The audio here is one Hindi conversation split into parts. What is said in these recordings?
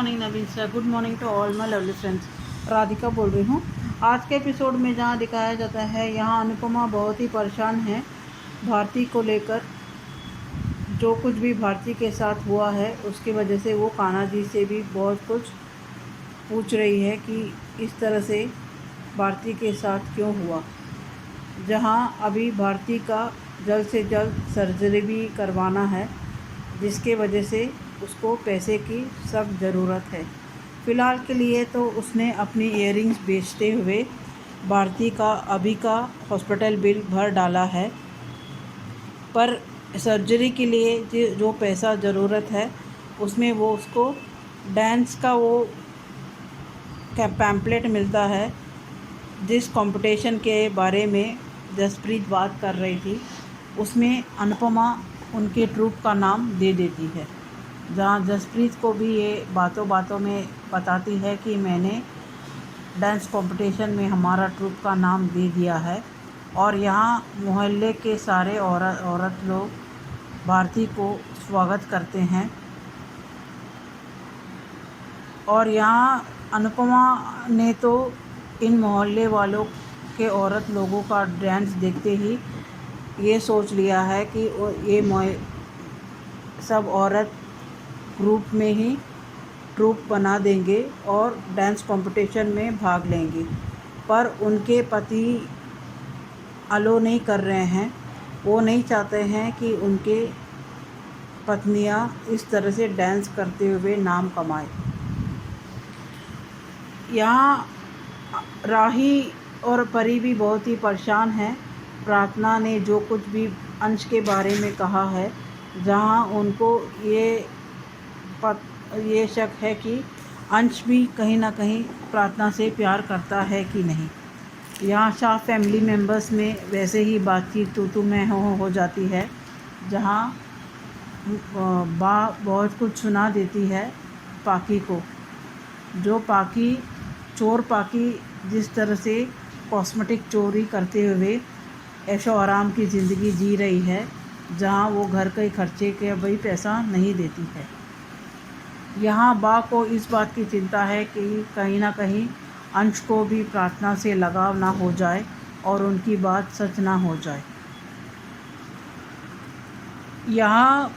Morning Naveen sir, good morning to all my lovely friends. Radhika बोल रही हूँ। आज के एपिसोड में जहाँ दिखाया जाता है, यहाँ अनुपमा बहुत ही परेशान है भारती को लेकर। जो कुछ भी भारती के साथ हुआ है उसकी वजह से वो कान्हा जी से भी बहुत कुछ पूछ रही है कि इस तरह से भारती के साथ क्यों हुआ। जहाँ अभी भारती का जल्द से जल्द सर्जरी भी करवाना है, जिसके वजह से उसको पैसे की सख्त ज़रूरत है। फ़िलहाल के लिए तो उसने अपनी इयररिंग्स बेचते हुए भारती का अभी का हॉस्पिटल बिल भर डाला है, पर सर्जरी के लिए जो पैसा ज़रूरत है उसमें वो उसको डांस का वो पैम्पलेट मिलता है, जिस कंपटीशन के बारे में जसप्रीत बात कर रही थी, उसमें अनुपमा उनके ट्रूप का नाम दे देती है। जहाँ जसप्रीत को भी ये बातों बातों में बताती है कि मैंने डांस कंपटीशन में हमारा ट्रूप का नाम दे दिया है। और यहाँ मोहल्ले के सारे औरत लोग भारती को स्वागत करते हैं। और यहाँ अनुपमा ने तो इन मोहल्ले वालों के औरत लोगों का डांस देखते ही ये सोच लिया है कि ये सब औरत ग्रुप में ही ट्रूप बना देंगे और डांस कंपटीशन में भाग लेंगे। पर उनके पति अलो नहीं कर रहे हैं। वो नहीं चाहते हैं कि उनके पत्नियां इस तरह से डांस करते हुए नाम कमाए। यहाँ राही और परी भी बहुत ही परेशान हैं। प्रार्थना ने जो कुछ भी अंश के बारे में कहा है, जहाँ उनको ये शक है कि अंश भी कहीं ना कहीं प्रार्थना से प्यार करता है कि नहीं। यहाँ शाह फैमिली मेंबर्स में वैसे ही बातचीत तू मैं हो जाती है, जहाँ बा बहुत कुछ सुना देती है पाकी को। जो पाकी चोर पाकी जिस तरह से कॉस्मेटिक चोरी करते हुए ऐशो आराम की ज़िंदगी जी रही है, जहाँ वो घर के खर्चे के भाई पैसा नहीं देती है। यहाँ बा को इस बात की चिंता है कि कहीं ना कहीं अंश को भी प्रार्थना से लगाव ना हो जाए और उनकी बात सच ना हो जाए। यहाँ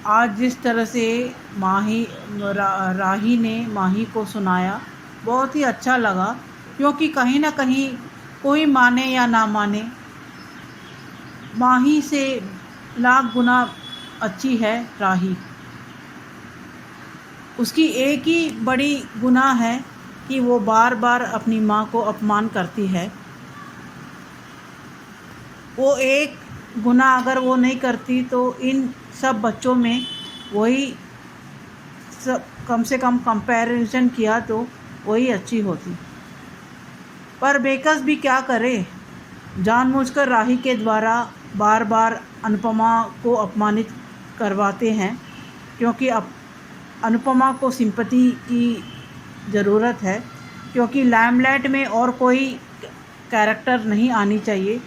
आज जिस तरह से राही ने माही को सुनाया, बहुत ही अच्छा लगा, क्योंकि कहीं ना कहीं कोई माने या ना माने, माही से लाख गुना अच्छी है राही। उसकी एक ही बड़ी गुनाह है कि वो बार बार अपनी माँ को अपमान करती है। वो एक गुनाह अगर वो नहीं करती तो इन सब बच्चों में वही सब कम से कम कंपैरिजन किया तो वही अच्छी होती। पर बेकस भी क्या करे, जानबूझकर राही के द्वारा बार बार अनुपमा को अपमानित करवाते हैं, क्योंकि अनुपमा को सिंपैथी की ज़रूरत है, क्योंकि लाइमलाइट में और कोई कैरेक्टर नहीं आनी चाहिए।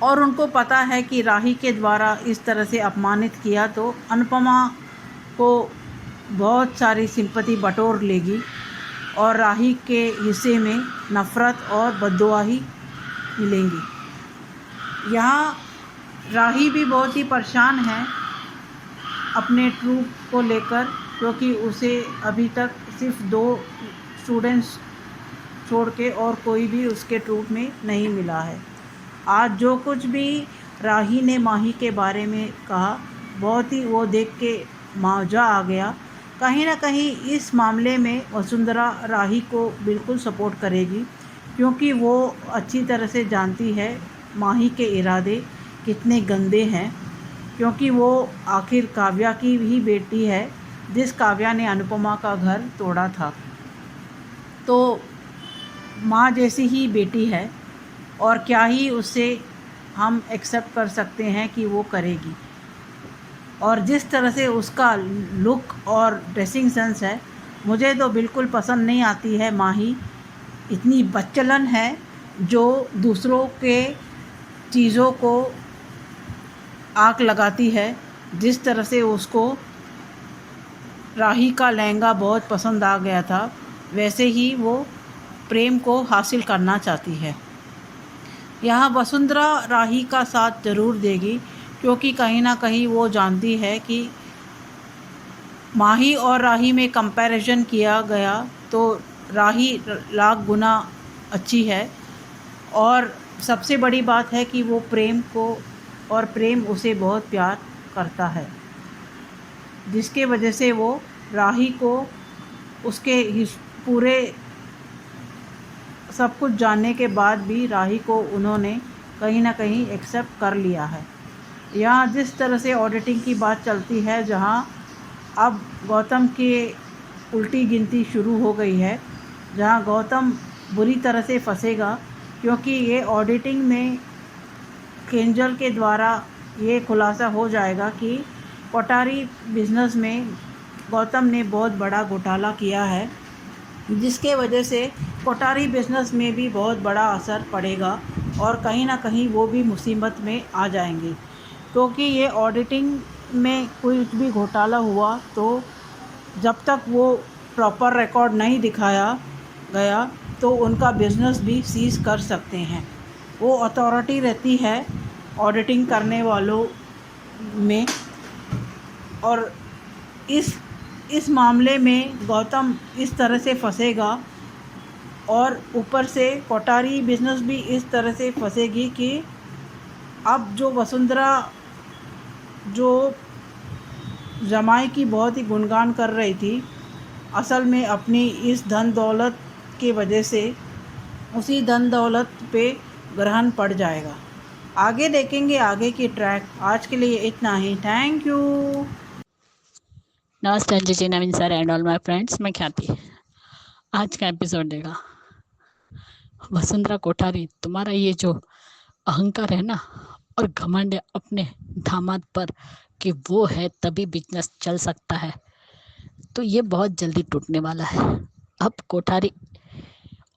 और उनको पता है कि राही के द्वारा इस तरह से अपमानित किया तो अनुपमा को बहुत सारी सिंपैथी बटोर लेगी और राही के हिस्से में नफ़रत और बद्दुआ ही मिलेंगी। यहाँ राही भी बहुत ही परेशान है अपने ट्रूप को लेकर, क्योंकि उसे अभी तक सिर्फ 2 स्टूडेंट्स छोड़ के और कोई भी उसके ट्रूप में नहीं मिला है। आज जो कुछ भी राही ने माही के बारे में कहा, बहुत ही वो देख के मज़ा आ गया। कहीं ना कहीं इस मामले में वसुंधरा राही को बिल्कुल सपोर्ट करेगी, क्योंकि वो अच्छी तरह से जानती है माही के इरादे कितने गंदे हैं। क्योंकि वो आखिर काव्या की ही बेटी है, जिस काव्या ने अनुपमा का घर तोड़ा था, तो माँ जैसी ही बेटी है और क्या ही उससे हम एक्सेप्ट कर सकते हैं कि वो करेगी। और जिस तरह से उसका लुक और ड्रेसिंग सेंस है, मुझे तो बिल्कुल पसंद नहीं आती है माही। इतनी बच्चलन है जो दूसरों के चीज़ों को आग लगाती है। जिस तरह से उसको राही का लहंगा बहुत पसंद आ गया था, वैसे ही वो प्रेम को हासिल करना चाहती है। यहाँ वसुंधरा राही का साथ ज़रूर देगी, क्योंकि कहीं ना कहीं वो जानती है कि माही और राही में कंपैरिजन किया गया तो राही लाख गुना अच्छी है। और सबसे बड़ी बात है कि वो प्रेम को, और प्रेम उसे बहुत प्यार करता है, जिसके वजह से वो राही को उसके पूरे सब कुछ जानने के बाद भी राही को उन्होंने कहीं ना कहीं एक्सेप्ट कर लिया है। यहाँ जिस तरह से ऑडिटिंग की बात चलती है, जहाँ अब गौतम की उल्टी गिनती शुरू हो गई है, जहाँ गौतम बुरी तरह से फंसेगा, क्योंकि ये ऑडिटिंग में केंजल के द्वारा ये खुलासा हो जाएगा कि कोठारी बिजनेस में गौतम ने बहुत बड़ा घोटाला किया है, जिसके वजह से कोठारी बिजनेस में भी बहुत बड़ा असर पड़ेगा और कहीं ना कहीं वो भी मुसीबत में आ जाएंगे। क्योंकि ये ऑडिटिंग में कोई भी घोटाला हुआ तो जब तक वो प्रॉपर रिकॉर्ड नहीं दिखाया गया तो उनका बिजनेस भी सीज कर सकते हैं। वो अथॉरिटी रहती है ऑडिटिंग करने वालों में, और इस मामले में गौतम इस तरह से फंसेगा और ऊपर से कोठारी बिजनेस भी इस तरह से फंसेगी कि अब जो वसुंधरा जो जमाई की बहुत ही गुणगान कर रही थी, असल में अपनी इस धन दौलत की वजह से उसी धन दौलत पे ग्रहण पड़ जाएगा। आगे देखेंगे आगे की ट्रैक। आज के लिए इतना ही। Thank you. नमस्ते ji, Naveen sir and all my friends, मैं ख्याति। आज का एपिसोड देगा वसुंधरा कोठारी, तुम्हारा ये जो अहंकार है ना और घमंड है अपने दामाद पर कि वो है तभी बिजनेस चल सकता है, तो ये बहुत जल्दी टूटने वाला है। अब कोठारी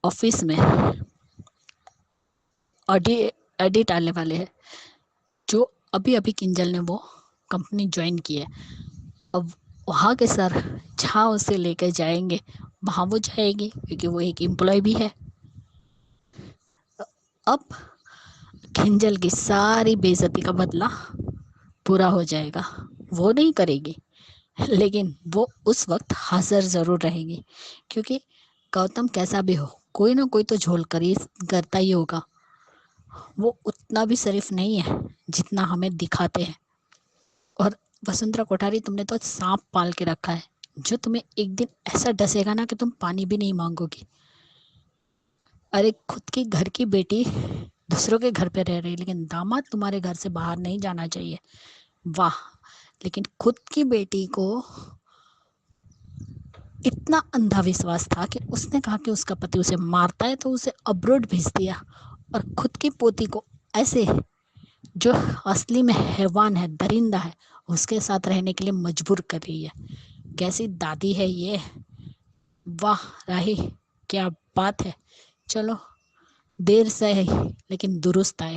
ऑफिस में ऑडिट आने वाले हैं। जो अभी अभी किंजल ने वो कंपनी ज्वाइन की है, अब वहाँ के सर जहाँ उसे लेकर जाएंगे वहाँ वो जाएगी, क्योंकि वो एक एम्प्लॉय भी है। अब किंजल की सारी बेइज्जती का बदला पूरा हो जाएगा। वो नहीं करेगी, लेकिन वो उस वक्त हाजिर ज़रूर रहेगी, क्योंकि गौतम कैसा भी हो कोई ना कोई तो झोल कर ही करता ही होगा। वो उतना भी शरीफ नहीं है जितना हमें दिखाते हैं। और वसुंधरा कोठारी, तुमने तो सांप पाल के रखा है, जो तुम्हें एक दिन ऐसा डसेगा ना कि तुम पानी भी नहीं मांगोगी। अरे खुद की घर की बेटी दूसरों के घर पे रह रही, लेकिन दामाद तुम्हारे घर से बाहर नहीं जाना चाहिए। वाह! लेकिन खुद की बेटी को इतना अंधा विश्वास था कि उसने कहा कि उसका पति उसे मारता है तो उसे अब्रोड भेज दिया, और खुद की पोती को ऐसे जो असली में हैवान है, दरिंदा है, उसके साथ रहने के लिए मजबूर कर रही है। कैसी दादी है ये! वाह राही, क्या बात है। चलो, देर से है लेकिन दुरुस्त आए।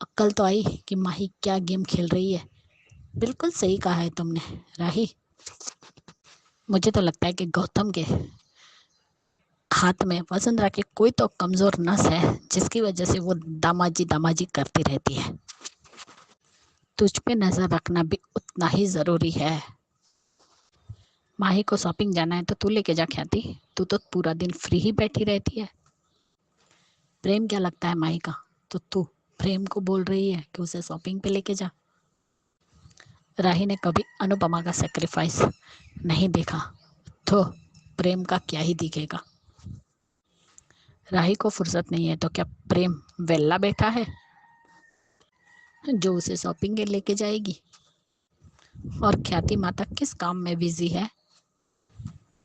अक्ल तो आई कि माही क्या गेम खेल रही है। बिल्कुल सही कहा है तुमने राही। मुझे तो लगता है कि गौतम के हाथ में वसुंधरा की कोई तो कमजोर नस है, जिसकी वजह से वो दामाजी दामाजी करती रहती है। तुझ पे नजर रखना भी उतना ही जरूरी है। माही को शॉपिंग जाना है तो तू लेके जा ख्याति, तू तो पूरा दिन फ्री ही बैठी रहती है। प्रेम क्या लगता है माही का, तो तू प्रेम को बोल रही है कि उसे शॉपिंग पे लेके जा। राही ने कभी अनुपमा का सेक्रीफाइस नहीं देखा, तो प्रेम का क्या ही दिखेगा। राही को फुर्सत नहीं है तो क्या प्रेम वेल्ला बैठा है जो उसे शॉपिंग के लेके जाएगी। और ख्याति माता किस काम में बिजी है।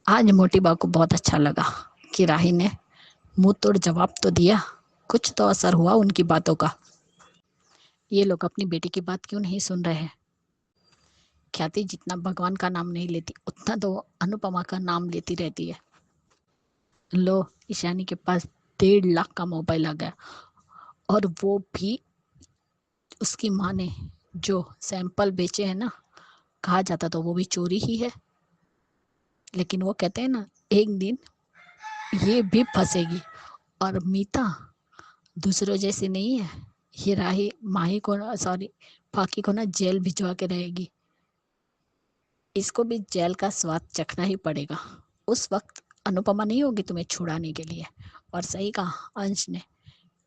आज मोटी बा को बहुत अच्छा लगा कि राही ने मुंह तोड़ जवाब तो दिया, कुछ तो असर हुआ उनकी बातों का। ये लोग अपनी बेटी की बात क्यों नहीं सुन रहे हैं। ख्याति जितना भगवान का नाम नहीं लेती, उतना तो अनुपमा का नाम लेती रहती है। लो, ईशानी के पास 1.5 लाख का मोबाइल आ गया, और वो भी उसकी माँ ने जो सैंपल बेचे हैं ना, कहा जाता तो वो भी चोरी ही है। लेकिन वो कहते हैं ना, एक दिन ये भी फंसेगी। और मीता दूसरों जैसी नहीं है। ये राही माही को सॉरी फाकी को ना जेल भिजवा के रहेगी। इसको भी जेल का स्वाद चखना ही पड़ेगा। उस वक्त अनुपमा नहीं होगी तुम्हें छुड़ाने के लिए। और सही कहा अंश ने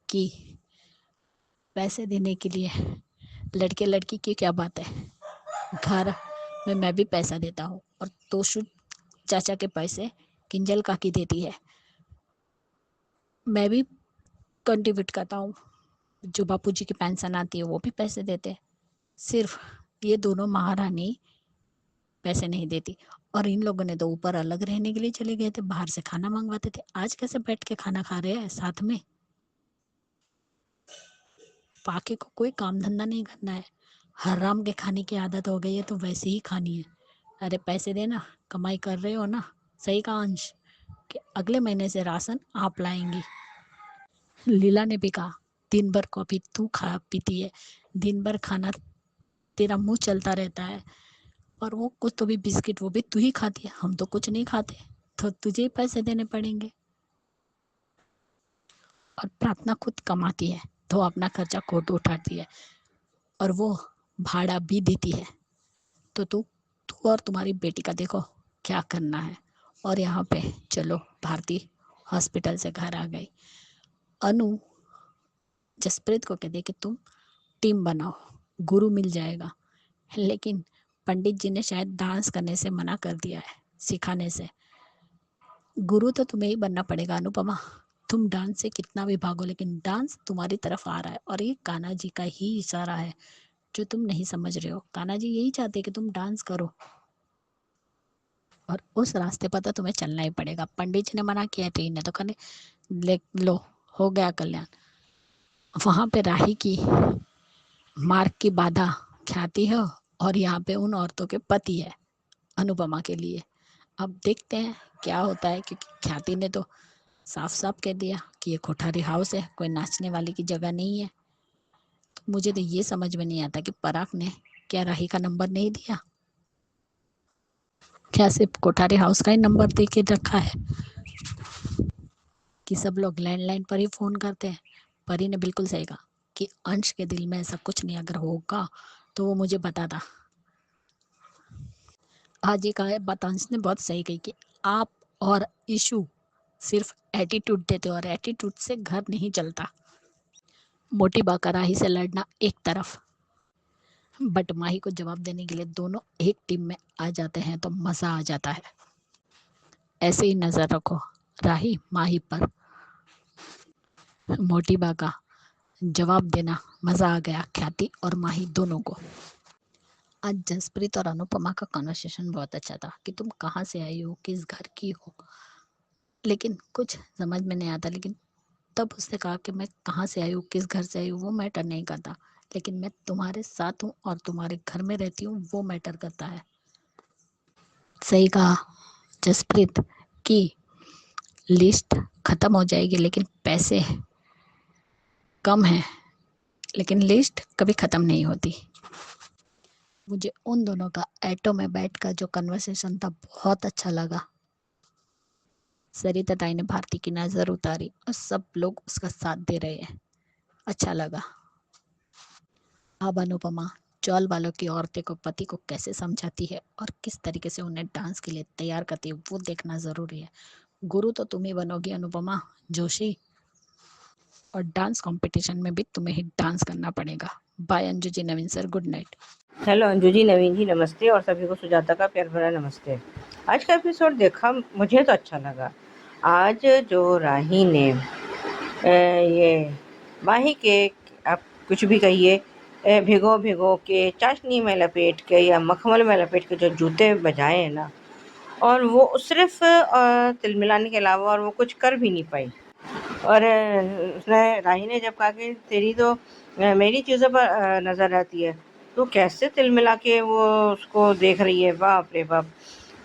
कि पैसे देने के लिए लड़के लड़की की क्या बात है। घर में मैं भी पैसा देता हूँ और तोशु चाचा के पैसे किंजल काकी देती है। मैं भी कंट्रीब्यूट करता हूँ। जो बापूजी की पेंशन आती है वो भी पैसे देते हैं। सिर्फ ये दोनों महारानी पैसे नहीं देती। और इन लोगों ने तो ऊपर अलग रहने के लिए चले गए थे, बाहर से खाना मंगवाते थे। आज कैसे बैठ के खाना खा रहे हैं साथ में। पाके को कोई काम धंधा नहीं करना है, हराम के खाने की आदत हो गई है तो वैसे ही खानी है। अरे पैसे देना, कमाई कर रहे हो ना। सही कहा अंश कि अगले महीने से राशन आप लाएंगी। लीला ने भी कहा, दिन भर कॉफी तू खा पीती है, दिन भर खाना तेरा मुंह चलता रहता है, और वो कुछ तो भी बिस्किट वो भी तू ही खाती है, हम तो कुछ नहीं खाते, तो तुझे ही पैसे देने पड़ेंगे। और प्रार्थना खुद कमाती है तो अपना खर्चा खुद उठाती है और वो भाड़ा भी देती है। तो तू तू और तुम्हारी बेटी का देखो क्या करना है। और यहाँ पे चलो भारती हॉस्पिटल से घर आ गई। अनु जसप्रीत को कह दे कि तुम टीम बनाओ, गुरु मिल जाएगा। लेकिन पंडित जी ने शायद डांस करने से मना कर दिया है, सिखाने से। गुरु तो तुम्हें ही बनना पड़ेगा अनुपमा। तुम डांस से कितना भी भागो लेकिन डांस तुम्हारी तरफ आ रहा है और ये कान्हा जी का ही इशारा है जो तुम नहीं समझ रहे हो। कान्हा जी यही चाहते हैं कि तुम डांस करो और उस रास्ते पर तो तुम्हें चलना ही पड़ेगा। पंडित जी ने मना किया है तो इन्हें तो करने ले लो, हो गया कल्याण। वहां पे राही की मार्ग की बाधा ख्याति है और यहाँ पे उन औरतों के पति है अनुपमा के लिए। अब देखते हैं क्या होता है, क्योंकि ख्याति ने तो साफ साफ कह दिया कि ये कोठारी हाउस है, कोई नाचने वाली की जगह नहीं है। तो मुझे तो ये समझ में नहीं आता कि पराग ने क्या राही का नंबर नहीं दिया, क्या सिर्फ कोठारी हाउस का ही नंबर दे के रखा है कि सब लोग लैंडलाइन पर ही फोन करते हैं। परी ने बिल्कुल सही कहा कि अंश के दिल में ऐसा कुछ नहीं, अगर होगा तो वो मुझे बताता। आज ये कहा बात अंश ने बहुत सही कही कि आप और इशू सिर्फ एटीट्यूड देते हो और एटीट्यूड से घर नहीं चलता। मोटी बाकराही से लड़ना एक तरफ, बट माही को जवाब देने के लिए दोनों एक टीम में आ जाते हैं तो मजा आ जाता है। ऐसे ही नजर रखो राही माही पर। मोटी बा का जवाब देना मजा आ गया ख्याति और माही दोनों को। आज जसप्रीत और अनुपमा का कन्वर्सेशन बहुत अच्छा था कि तुम कहाँ से आई हो, किस घर की हो। लेकिन कुछ समझ में नहीं आता। लेकिन तब उसने कहा कि मैं कहाँ से आई हूँ, किस घर से आई हूँ, वो मैटर नहीं करता, लेकिन मैं तुम्हारे साथ हूँ और तुम्हारे घर में रहती हूँ, वो मैटर करता है। सही कहा जसप्रीत की लिस्ट खत्म हो जाएगी लेकिन पैसे कम है, लेकिन लिस्ट कभी खत्म नहीं होती। मुझे उन दोनों का ऐटो में बैठकर जो कन्वर्सेशन था बहुत अच्छा लगा। सरिता ताई ने भारती की नजर उतारी और सब लोग उसका साथ दे रहे हैं, अच्छा लगा। अब अनुपमा चौल वालों की औरतें को पति को कैसे समझाती है और किस तरीके से उन्हें डांस के लिए तैयार करती है वो देखना जरूरी है। गुरु तो तुम ही बनोगी अनुपमा जोशी, और डांस कंपटीशन में भी तुम्हें ही डांस करना पड़ेगा। Bye Anju ji, Naveen sir, good night. Hello Anju ji, Naveen ji नमस्ते, और सभी को सुजाता का प्यार भरा नमस्ते। आज का एपिसोड देखा, मुझे तो अच्छा लगा। आज जो राही ने ये माही के, आप कुछ भी कहिए, भिगो भिगो के चाशनी में लपेट के या मखमल में लपेट के जो जूते बजाए हैं ना, और वो सिर्फ तिल मिलाने के अलावा और वो कुछ कर भी नहीं पाई। और उसने राही ने जब कहा कि तेरी तो मेरी चीज़ों पर नज़र रहती है, तो कैसे तिल मिला के वो उसको देख रही है, बाप रे बाप।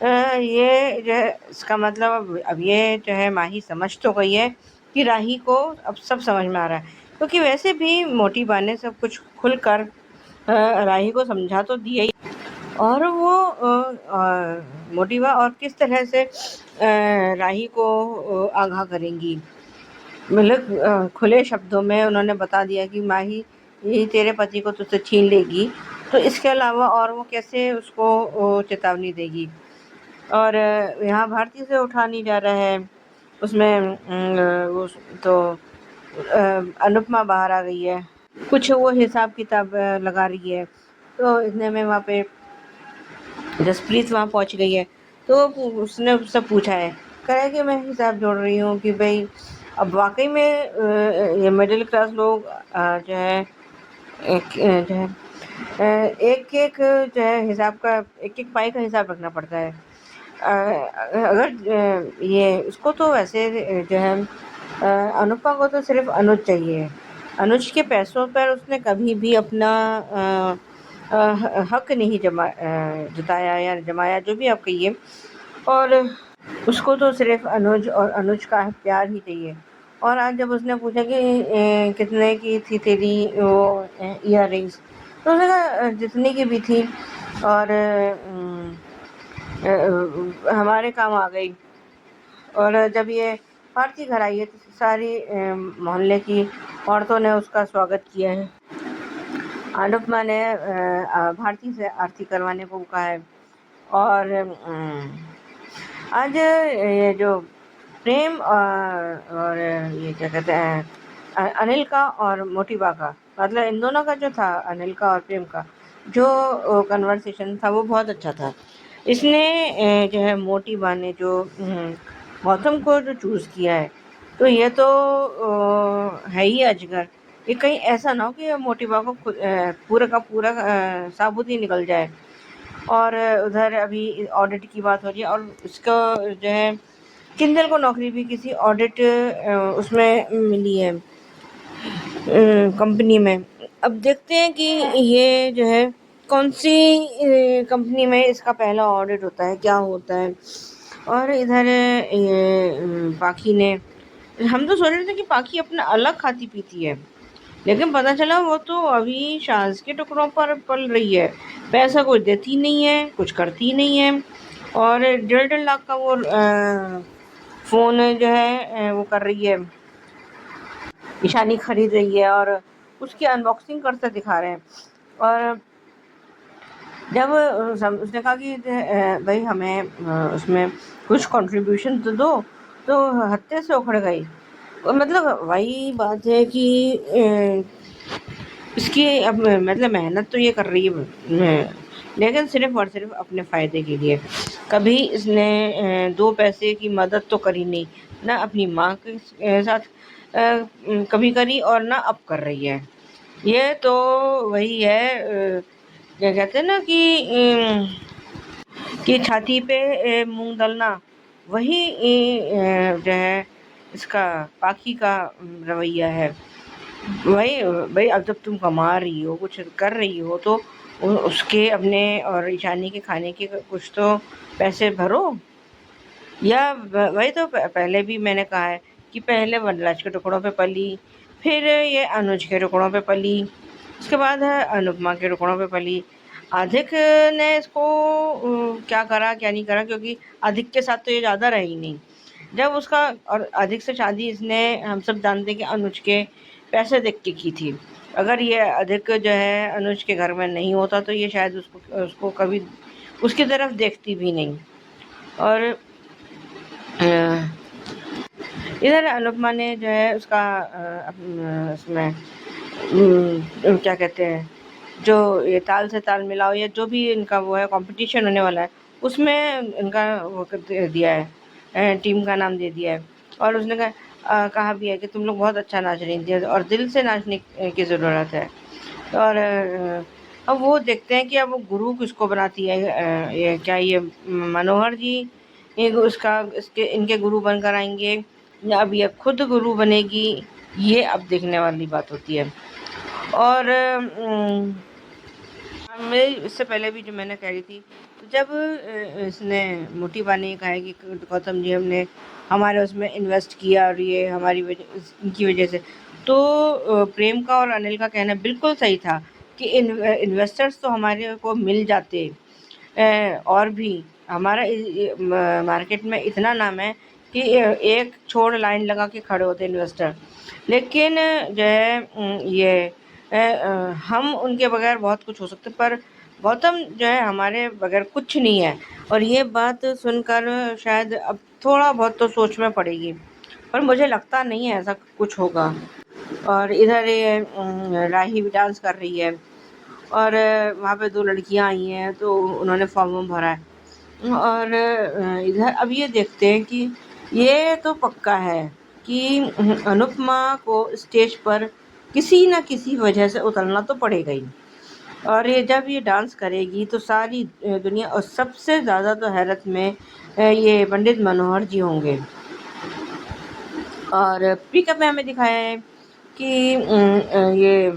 ये जो है इसका मतलब अब ये जो है माही समझ तो गई है कि राही को अब सब समझ में आ रहा है, क्योंकि वैसे भी मोटी बा ने सब कुछ खुलकर राही को समझा तो दिया ही। और वो मोटिवा और किस तरह से राही को आगाह करेंगी। मतलब खुले शब्दों में उन्होंने बता दिया कि माही ये तेरे पति को तुझसे छीन लेगी, तो इसके अलावा और वो कैसे उसको चेतावनी देगी। और यहाँ भारती से उठा नहीं जा रहा है, उसमें वो तो अनुपमा बाहर आ गई है, कुछ वो हिसाब किताब लगा रही है। तो इतने में वहाँ पे जसप्रीत वहाँ पहुँच गई है, तो उसने उससे पूछा है, कह रहा है कि मैं हिसाब जोड़ रही हूँ कि भाई अब वाकई में ये मिडिल क्लास लोग जो है जो है एक एक जो है हिसाब का एक एक पाई का हिसाब रखना पड़ता है। अगर ये उसको तो वैसे जो है अनुपमा को तो सिर्फ अनुज चाहिए। अनुज के पैसों पर उसने कभी भी अपना हक नहीं जताया या जमाया, जो भी आप कहिए। और उसको तो सिर्फ अनुज और अनुज का प्यार ही चाहिए। और आज जब उसने पूछा कि कितने की थी तेरी वो ईयर रिंग्स, तो उसने कहा जितने की भी थी और हमारे काम आ गई। और जब ये भारती घर आई है तो सारी मोहल्ले की औरतों ने उसका स्वागत किया है। अनुपमा ने भारती से आरती करवाने को कहा है। और आज ये जो प्रेम और ये क्या कहते हैं अनिल का और मोटिवा का, मतलब इन दोनों का जो था, अनिल का और प्रेम का जो कन्वर्सेशन था वो बहुत अच्छा था। इसने जो है मोटिवा ने जो गौतम को जो चूज़ किया है, तो ये तो है ही अजगर। ये कहीं ऐसा ना हो कि मोटिवा को पूरा का पूरा साबुत ही निकल जाए। और उधर अभी ऑडिट की बात हो रही है और उसका जो है किंजल को नौकरी भी किसी ऑडिट उसमें मिली है कंपनी में। अब देखते हैं कि ये जो है कौन सी कंपनी में इसका पहला ऑडिट होता है, क्या होता है। और इधर ये पाखी ने, हम तो सोच रहे थे कि पाखी अपना अलग खाती पीती है, लेकिन पता चला वो तो अभी शाज के टुकड़ों पर पल रही है। पैसा कुछ देती नहीं है, कुछ करती नहीं है। और 1.5 लाख का वो फ़ोन जो है वो कर रही है, ईशानी खरीद रही है और उसकी अनबॉक्सिंग करते दिखा रहे हैं। और जब उसने कहा कि भाई हमें उसमें कुछ कंट्रीब्यूशन तो दो, तो हत्ते से उखड़ गई। मतलब वही बात है कि इसकी अब मतलब मेहनत तो ये कर रही है, लेकिन सिर्फ और सिर्फ अपने फ़ायदे के लिए। कभी इसने 2 पैसे की मदद तो करी नहीं, ना अपनी माँ के साथ कभी करी और ना अब कर रही है। ये तो वही है, क्या कहते हैं ना कि छाती पे मूंग दलना, वही जो है इसका पाखी का रवैया है। वही भाई, अब जब तुम कमा रही हो, कुछ कर रही हो, तो उसके अपने और ईशानी के खाने के कुछ तो पैसे भरो। या वही तो पहले भी मैंने कहा है कि पहले वनराज के टुकड़ों पे पली, फिर ये अनुज के टुकड़ों पे पली, उसके बाद है अनुपमा के टुकड़ों पे पली। अधिक ने इसको क्या करा क्या नहीं करा, क्योंकि अधिक के साथ तो ये ज़्यादा रही नहीं। जब उसका और अधिक से शादी इसने, हम सब जानते हैं कि अनुज के पैसे देख के की थी। अगर ये अधिक जो है अनुज के घर में नहीं होता तो ये शायद उसको कभी उसकी तरफ देखती भी नहीं। और इधर अनुपमा ने जो है उसका उसमें क्या कहते हैं, जो ये ताल से ताल मिलाओ या जो भी इनका वो है कंपटीशन होने वाला है, उसमें इनका वो दिया है, टीम का नाम दे दिया है। और उसने कहा भी है कि तुम लोग बहुत अच्छा नाच रही थी और दिल से नाचने की ज़रूरत है। और अब वो देखते हैं कि अब वो गुरु किसको बनाती है। ये क्या ये मनोहर जी ये इनके गुरु बनकर आएंगे, या अब ये खुद गुरु बनेगी, ये अब देखने वाली बात होती है। और मैं इससे पहले भी जो मैंने कह रही थी, तो जब इसने मोटिवा ने कहा है कि गौतम जी हमने हमारे उसमें इन्वेस्ट किया और ये हमारी इनकी वजह से, तो प्रेम का और अनिल का कहना बिल्कुल सही था कि इन्वेस्टर्स तो हमारे को मिल जाते, और भी हमारा मार्केट में इतना नाम है कि एक छोड़ लाइन लगा के खड़े होते इन्वेस्टर। लेकिन जो है हम उनके बगैर बहुत कुछ हो सकते, पर गौतम जो है हमारे बगैर कुछ नहीं है। और ये बात सुनकर शायद अब थोड़ा बहुत तो सोच में पड़ेगी, पर मुझे लगता नहीं है ऐसा कुछ होगा। और इधर ये राही भी डांस कर रही है, और वहाँ पे 2 लड़कियाँ आई हैं तो उन्होंने फॉर्म वॉर्म भरा है। और इधर अब ये देखते हैं कि ये तो पक्का है कि अनुपमा को स्टेज पर किसी न किसी वजह से उतरना तो पड़ेगा ही। और ये जब ये डांस करेगी तो सारी दुनिया, और सबसे ज़्यादा तो हैरत में ये पंडित मनोहर जी होंगे। और पिकअप में हमें दिखाया है कि ये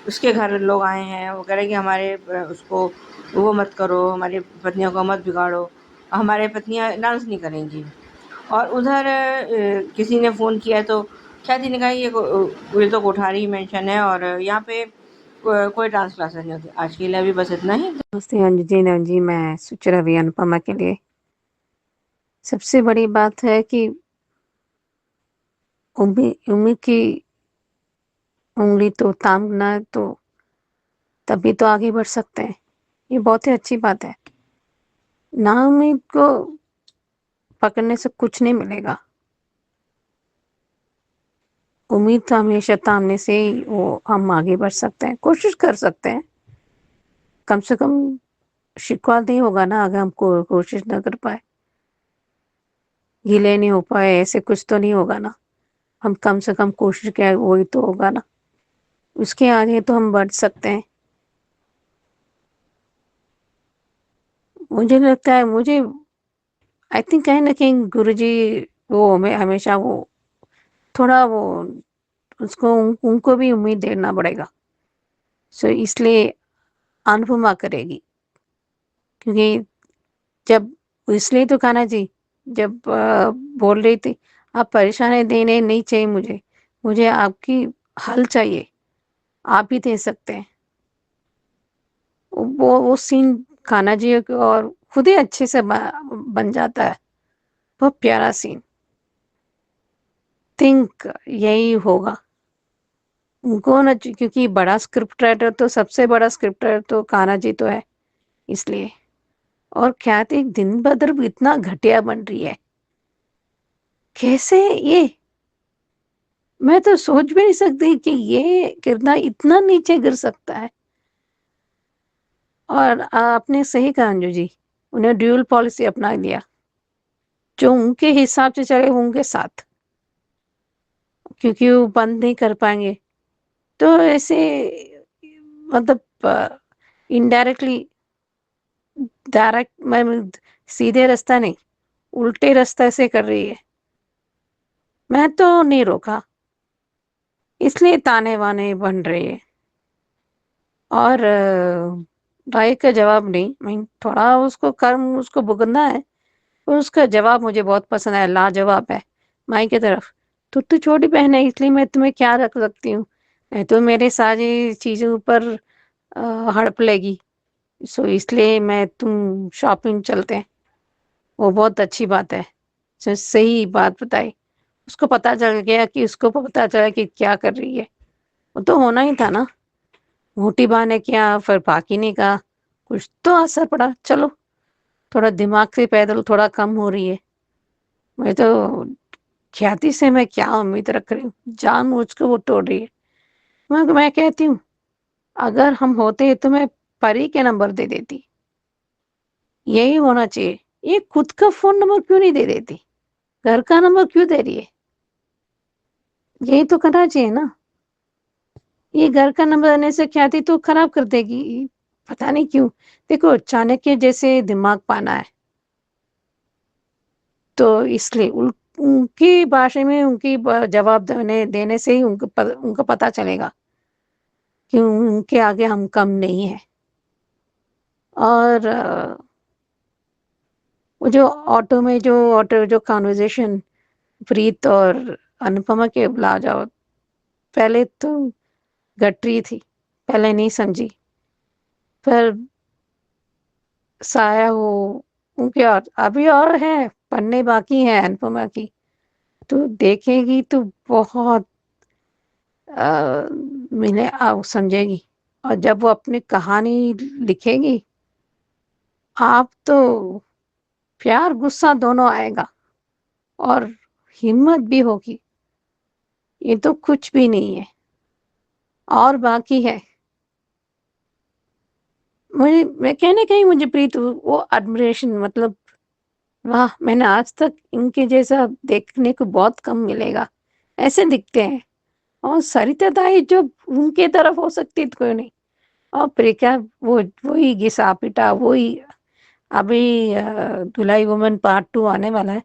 उसके घर लोग आए हैं, वो कह रहे हैं कि हमारे उसको वो मत करो, हमारी पत्नियों को मत बिगाड़ो, हमारे पत्नियां डांस नहीं करेंगी। और उधर किसी ने फ़ोन किया है तो ख्याति ने कहा ये तो कोठारी मेंशन है और यहाँ पे कोई डांस क्लासेस नहीं होती। आज के लिए अभी बस इतना ही। नमस्ते अंजू जी, मैं सुचिरा रवि अनुपमा के लिए। सबसे बड़ी बात है कि उम्मीद की उंगली तो थामना है, तो तभी तो आगे बढ़ सकते हैं। ये बहुत ही अच्छी बात है। नाउम्मीद को पकड़ने से कुछ नहीं मिलेगा। उम्मीद तो हमेशा थामने से ही वो हम आगे बढ़ सकते हैं, कोशिश कर सकते हैं। कम से कम शिकवा नहीं होगा ना अगर हम कोशिश ना कर पाए, गिले नहीं हो पाए, ऐसे कुछ तो नहीं होगा ना। हम कम से कम कोशिश किया, वही तो होगा ना। उसके आगे तो हम बढ़ सकते हैं। मुझे लगता है, मुझे आई थिंक कहीं ना कहीं गुरुजी वो हमेशा वो थोड़ा वो उसको उनको भी उम्मीद देना पड़ेगा। सो इसलिए अनुपमा करेगी, क्योंकि जब इसलिए तो कान्हा जी जब बोल रही थी आप परेशानी देने नहीं चाहिए, मुझे आपकी हल चाहिए, आप ही दे सकते हैं। वो सीन कान्हा जी को और खुद ही अच्छे से बन जाता है। बहुत प्यारा सीन। थिंक यही होगा उनको ना, क्योंकि बड़ा स्क्रिप्ट राइटर तो सबसे बड़ा स्क्रिप्ट राइटर तो कान्हा जी तो है, इसलिए। और ख्याति दिन ब दिन इतना घटिया बन रही है। कैसे ये, मैं तो सोच भी नहीं सकती कि ये किरदार इतना नीचे गिर सकता है। और आपने सही कहा अंजू जी, उन्हें ड्यूल पॉलिसी अपना लिया, जो उनके हिसाब से चले वो उनके साथ, क्योंकि वो बंद नहीं कर पाएंगे। तो ऐसे मतलब इनडायरेक्टली, डायरेक्ट मैं सीधे रास्ता नहीं, उल्टे रास्ते से कर रही है। मैं तो नहीं रोका, इसलिए ताने वाने बन रहे हैं। और राय का जवाब नहीं, मैं थोड़ा उसको कर्म उसको भुगतना है, और उसका जवाब मुझे बहुत पसंद है, लाजवाब है। माई की तरफ तो छोटी बहन है, इसलिए मैं तुम्हें क्या रख सकती हूँ, नहीं तो मेरे सारी चीज़ों पर हड़प लेगी। सो इसलिए मैं तुम शॉपिंग चलते हैं। वो बहुत अच्छी बात है, सही बात बताई। उसको पता चल गया कि उसको पता चला कि क्या कर रही है। वो तो होना ही था ना। मोटी बहन ने किया, फिर बाकी ने कहा, कुछ तो असर पड़ा। चलो, थोड़ा दिमाग से पैदल थोड़ा कम हो रही है। मैं तो ख्याति से मैं क्या उम्मीद रख रही हूँ, जानबूझ के वो तोड़ रही है। मैं कहती हूँ अगर हम होते तो मैं परी के नंबर दे देती, यही होना चाहिए। ये खुद का फोन नंबर क्यों नहीं दे देती, घर का नंबर क्यों दे रही है? यही तो करना चाहिए ना। ये घर का नंबर देने से ख्याति तो खराब कर देगी, पता नहीं क्यों। देखो, चाणक्य जैसे दिमाग पाना है, तो इसलिए उनकी भाषा में उनकी जवाब देने से ही उनको पता चलेगा कि उनके आगे हम कम नहीं है। और वो जो ऑटो जो कॉन्वर्जेशन प्रीत और अनुपमा के जाओ, पहले तो घट रही थी, पहले नहीं समझी, पर साया हो उनके, और अभी और है पन्ने बाकी हैं अनुपमा की, तो देखेगी तो बहुत मिले समझेगी। और जब वो अपनी कहानी लिखेगी, आप तो प्यार गुस्सा दोनों आएगा और हिम्मत भी होगी। ये तो कुछ भी नहीं है और बाकी है। मुझे मैं कहने कहीं मुझे प्रीत वो एडमिरेशन, मतलब वाह, मैंने आज तक इनके जैसा देखने को बहुत कम मिलेगा। ऐसे दिखते हैं। और सरिता दाई जो उनके तरफ हो सकती तो कोई नहीं। और प्रियंका वो वही घिसा पिटा वही। अभी धुलाई वुमन पार्ट 2 आने वाला है,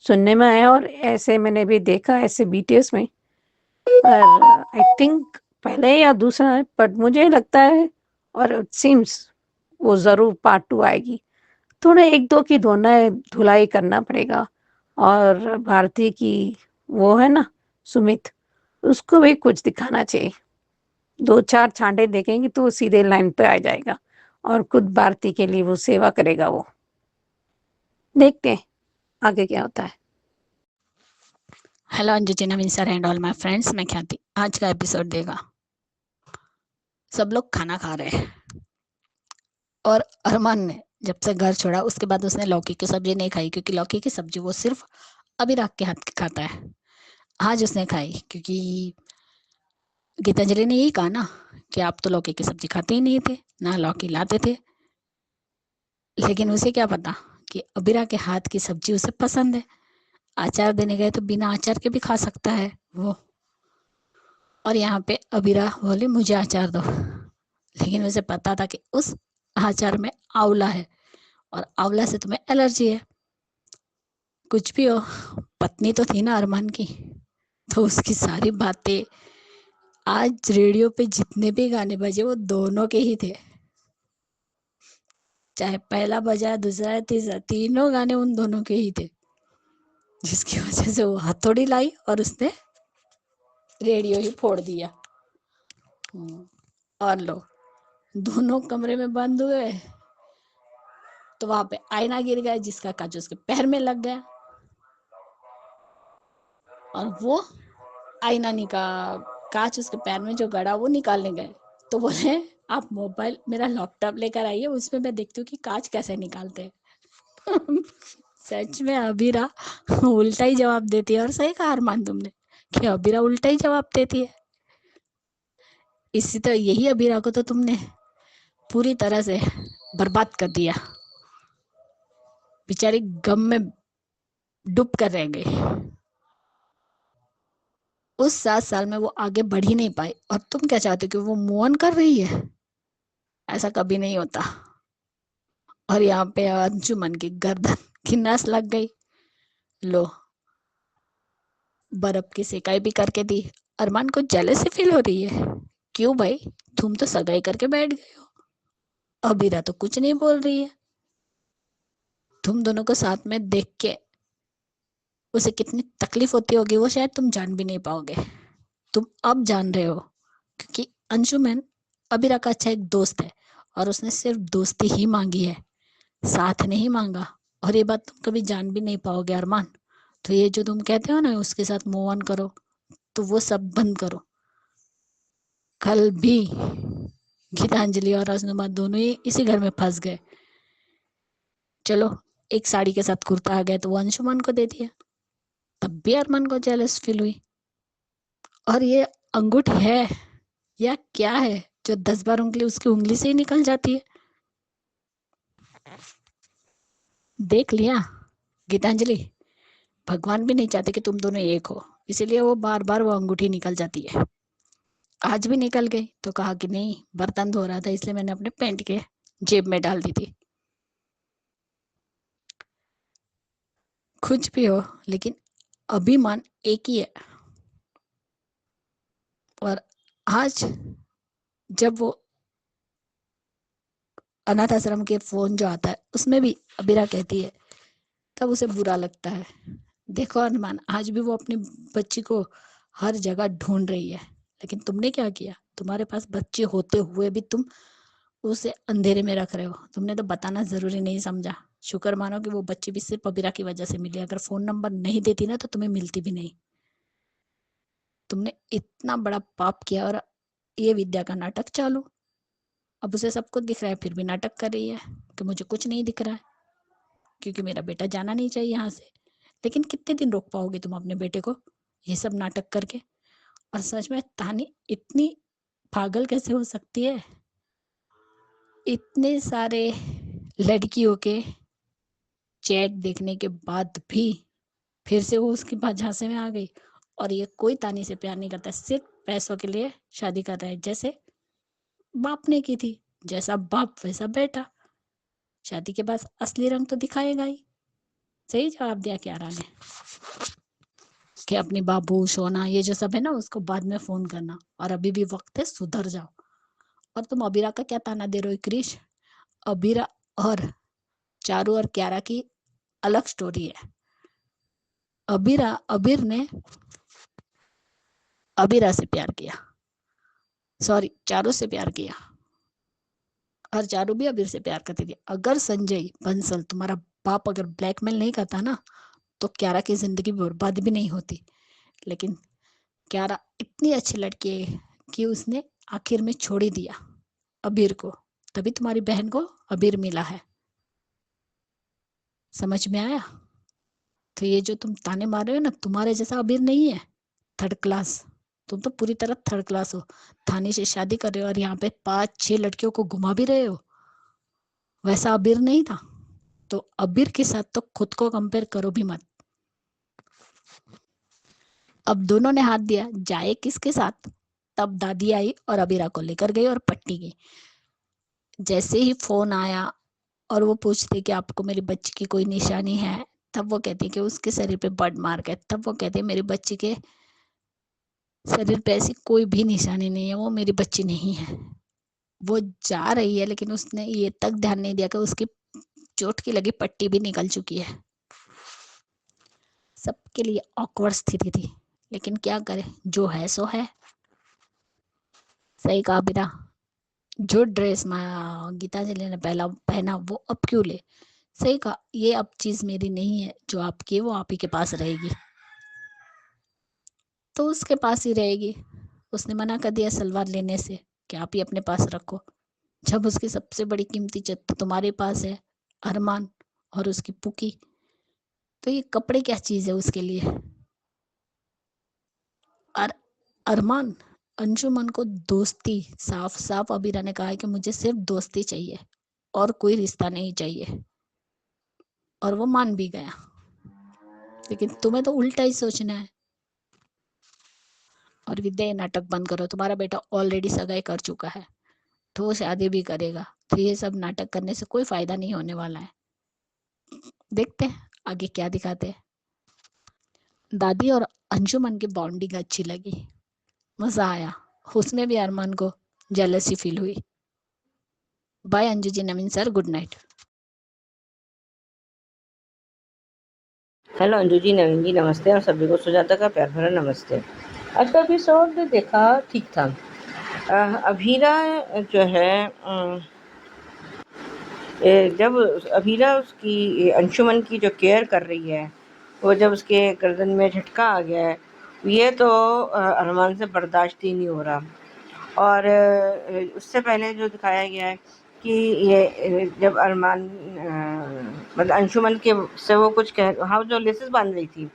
सुनने में आया, और ऐसे मैंने भी देखा ऐसे बीटीएस में। और आई थिंक पहले या दूसरा है, बट मुझे लगता है और इट सीम्स वो ज़रूर पार्ट 2 आएगी। थोड़े 1-2 की धुलाई करना पड़ेगा। और भारती की वो है ना सुमित, उसको भी कुछ दिखाना चाहिए। 2-4 छांटे देखेंगे तो वो सीधे लाइन पे आ जाएगा और खुद भारती के लिए वो सेवा करेगा वो। देखते हैं आगे क्या होता है। हेलो अंजुची Naveen sir and all my friends, मैं ख्याति। आज का एपिसोड देगा। सब लोग खाना खा रहे हैं और अरमान ने जब से घर छोड़ा उसके बाद उसने लौकी की सब्जी नहीं खाई, क्योंकि लौकी की सब्जी वो सिर्फ अभिराग के हाथ की खाता है। आज उसने खाई क्योंकि गीतांजलि ने यही कहा ना कि आप तो लौकी की सब्जी खाते ही नहीं थे, ना लौकी लाते थे। लेकिन उसे क्या पता कि अभिराग के हाथ की सब्जी उसे पसंद है। अचार देने गए तो बिना अचार के भी खा सकता है वो। और यहाँ पे अबीरा बोली मुझे अचार दो, लेकिन उसे पता था कि उस अचार में आंवला है और आंवला से तुम्हें एलर्जी है। कुछ भी हो, पत्नी तो थी ना अरमान की, तो उसकी सारी बातें, आज रेडियो पे जितने भी गाने बजे वो दोनों के ही थे। चाहे पहला बजा दूसरा तीसरा, तीनों गाने उन दोनों के ही थे, जिसकी वजह से वो हथौड़ी लाई और उसने रेडियो ही फोड़ दिया। और लो, दोनों कमरे में बंद हुए तो वहां पे आईना गिर गया जिसका कांच उसके पैर में लग गया। और वो आईना निकाल, कांच उसके पैर में जो गड़ा वो निकालने गए तो बोले आप मोबाइल मेरा लैपटॉप लेकर आइए, उसमें मैं देखती हूँ कि कांच कैसे निकालते हैं। सच में अबीरा उल्टा ही जवाब देती है। और सही कहा अरमान तुमने कि अबीरा उल्टा ही जवाब देती है। इसी तरह यही अबीरा को तो तुमने पूरी तरह से बर्बाद कर दिया। बेचारी गम में डूब कर रह गई। उस 7 साल में वो आगे बढ़ ही नहीं पाई और तुम क्या चाहते हो कि वो मूव ऑन कर रही है? ऐसा कभी नहीं होता। और यहाँ पे अंजुमन की गर्दन की नस लग गई। लो, बर्फ की सिकाई भी करके दी। अरमान को जेलसी फील हो रही है। क्यों भाई, तुम तो सगाई करके बैठ गए हो। अबीरा तो कुछ नहीं बोल रही है। तुम दोनों को साथ में देख के उसे कितनी तकलीफ होती होगी वो शायद तुम जान भी नहीं पाओगे। तुम अब जान रहे हो, क्योंकि अंशुमन अबीरा का अच्छा एक दोस्त है और उसने सिर्फ दोस्ती ही मांगी है, साथ नहीं मांगा। और ये बात तुम कभी जान भी नहीं पाओगे अरमान। तो ये जो तुम कहते हो ना उसके साथ मूव ऑन करो, तो वो सब बंद करो। कल भी गीतांजलि और रजनुमा दोनों ही इसी घर में फंस गए। चलो, एक साड़ी के साथ कुर्ता आ गया तो वो अंशुमन को दे दिया, तब भी अरमान को जेलस फील हुई। और ये अंगूठी है या क्या है जो 10 बार उंगली उसकी उंगली से ही निकल जाती है? देख लिया गीतांजलि, भगवान भी नहीं चाहते कि तुम दोनों एक हो, इसीलिए वो बार बार वो अंगूठी निकल जाती है। आज भी निकल गई तो कहा कि नहीं, बर्तन धो रहा था इसलिए मैंने अपने पैंट के जेब में डाल दी थी। कुछ भी हो, लेकिन अभिमान एक ही है। और आज जब वो अनाथ आश्रम के फोन जो आता है उसमें भी अबीरा कहती है, तब उसे बुरा लगता है। देखो अरमान, आज भी वो अपनी बच्ची को हर जगह ढूंढ रही है, लेकिन तुमने क्या किया? तुम्हारे पास बच्चे होते हुए भी तुम उसे अंधेरे में रख रहे हो। तुमने तो बताना ज़रूरी नहीं समझा। शुक्र मानो कि वो बच्ची भी सिर्फ अबीरा की वजह से मिली। अगर फ़ोन नंबर नहीं देती ना तो तुम्हें मिलती भी नहीं। तुमने इतना बड़ा पाप किया और ये विद्या का नाटक चालू। अब उसे सब कुछ दिख रहा है फिर भी नाटक कर रही है कि मुझे कुछ नहीं दिख रहा है क्योंकि मेरा बेटा जाना नहीं चाहिए यहाँ से। लेकिन कितने दिन रोक पाओगे तुम अपने बेटे को ये सब नाटक करके? और सच में तानी इतनी पागल कैसे हो सकती है? इतने सारे लड़कियों के चैट देखने के बाद भी फिर से वो उसके पास झांसे में आ गई। और ये कोई तानी से प्यार नहीं करता, सिर्फ पैसों के लिए शादी कर रहा है, जैसे बाप ने की थी। जैसा बाप वैसा बेटा। शादी के बाद असली रंग तो दिखाएगा ही। सही जवाब दिया क्यारा ने कि अपनी बाबू सोना ये जो सब है ना उसको बाद में फोन करना और अभी भी वक्त है, सुधर जाओ। और तुम अबीरा का क्या ताना दे रहे हो क्रिश? अबीरा और चारू और क्यारा की अलग स्टोरी है। अबीर ने अबीरा से प्यार किया, सॉरी चारू से प्यार किया और चारू भी अबीर से प्यार करती थी। अगर संजय बंसल तुम्हारा बाप अगर ब्लैकमेल नहीं करता ना तो क्यारा की जिंदगी बर्बाद भी नहीं होती। लेकिन क्यारा इतनी अच्छी लड़की है कि उसने आखिर में छोड़ ही दिया अबीर को। तभी तुम्हारी बहन को अबीर मिला है। समझ में आया? तो ये जो तुम ताने मार रहे हो ना, तुम्हारे जैसा अबीर नहीं है, थर्ड क्लास। तुम तो पूरी तरह थर्ड क्लास हो। थाने से शादी कर रहे हो और यहाँ पे 5-6 लड़कियों को घुमा भी रहे हो। वैसा अबीर नहीं था। तो अबीर के साथ तो खुद को कंपेयर करो भी मत। अब दोनों ने हाथ दिया, जाए किसके साथ? तब दादी आई और अबीरा को लेकर गई और पट्टी गई। जैसे ही फोन आया और वो पूछते कि आपको मेरी बच्ची की कोई निशानी है, तब वो कहती कि उसके शरीर पे बर्ड मार्क है। तब वो कहते मेरी बच्ची के शरीर पे ऐसी कोई भी निशानी नहीं है, वो मेरी बच्ची नहीं है। वो जा रही है लेकिन उसने ये तक ध्यान नहीं दिया कि उसकी चोट की लगी पट्टी भी निकल चुकी है। सबके लिए ऑकवर्ड स्थिति थी, लेकिन क्या करे, जो है सो है। सही कहा बिना। जो ड्रेस गीतांजलि ने पहला पहना वो अब क्यों ले? सही कहा, ये अब चीज मेरी नहीं है, जो आपकी है वो आप ही के पास रहेगी। तो उसके पास ही रहेगी। उसने मना कर दिया सलवार लेने से कि आप ही अपने पास रखो। जब उसकी सबसे बड़ी कीमती चीज तो तुम्हारे पास है, अरमान और उसकी पुकी, तो ये कपड़े क्या चीज है उसके लिए? और अरमान अंजुमन को दोस्ती, साफ साफ अबीरा ने कहा है कि मुझे सिर्फ दोस्ती चाहिए और कोई रिश्ता नहीं चाहिए, और वो मान भी गया। लेकिन तुम्हें तो उल्टा ही सोचना है। और विद्या, ये नाटक बंद करो। तुम्हारा बेटा ऑलरेडी सगाई कर चुका है, तो वो शादी भी करेगा। तो ये सब नाटक करने से कोई फायदा नहीं होने वाला है। देखते हैं आगे क्या दिखाते हैं। दादी और अंजुमन की बॉन्डिंग अच्छी लगी, मजा आया। उसमें भी अरमान को जेलसी फील हुई। Bye Anju ji, Naveen sir, good night. Hello Anju ji, Naveen ji, नमस्ते और सभी को सुजाता का प्यार भरा नमस्ते। आज का एपिसोड देखा, ठीक था। अभीरा जो है जब अभीरा उसकी अंशुमन की जो केयर कर रही है, वो जब उसके गर्दन में झटका आ गया है, ये तो अरमान से बर्दाश्त ही नहीं हो रहा। और उससे पहले जो दिखाया गया है कि ये जब अरमान मतलब अंशुमन के से वो कुछ हाँ जो लेसेस बांध रही थी,